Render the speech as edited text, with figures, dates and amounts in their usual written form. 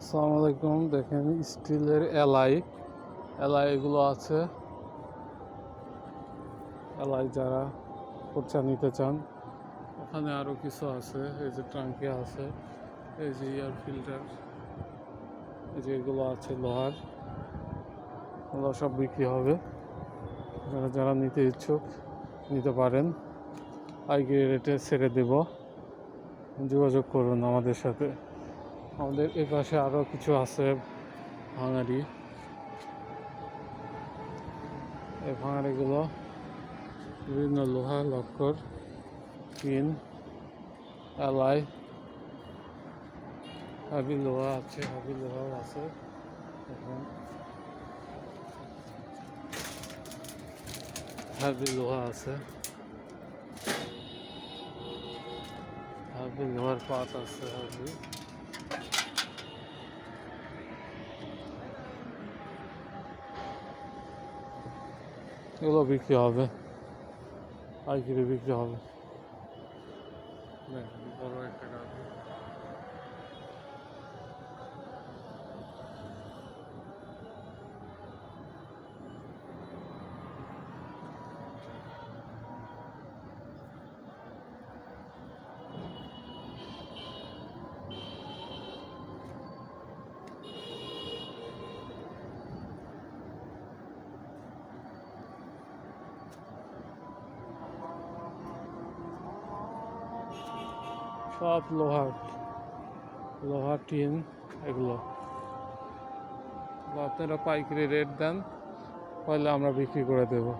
আসসালামু আলাইকুম। দেখেন স্টিলের এলাই এগুলো আছে। এলাই যারা খরচা নিতে চান, ওখানে আরও কিছু আছে। এই যে ট্রাঙ্কি আছে, এই যে এয়ার ফিল্টার, এই যে এগুলো আছে লোহার, এগুলো সব বিক্রি হবে। যারা নিতে ইচ্ছুক নিতে পারেন, পাইকারি রেটে ছেড়ে দেব, যোগাযোগ করুন আমাদের সাথে। আমাদের এ পাশে আরও কিছু আছে ভাঙাড়ি। এই ভাঙাড়িগুলো বিভিন্ন লোহা লক্কর, টিন, এলাই, হাবি লোহা আছে, হাবি লোহাও আছে। এখন হাবি লোহা আছে, হাবি লোহার পাত আছে। হাবি এগুলো বিক্রি হবে, পাইকারি বিক্রি হবে। বড় একটা গাড়ি। সব লোহার টিন এগুলো। আপনারা পাইকারি রেট দেন, তাহলে আমরা বিক্রি করে দেবো।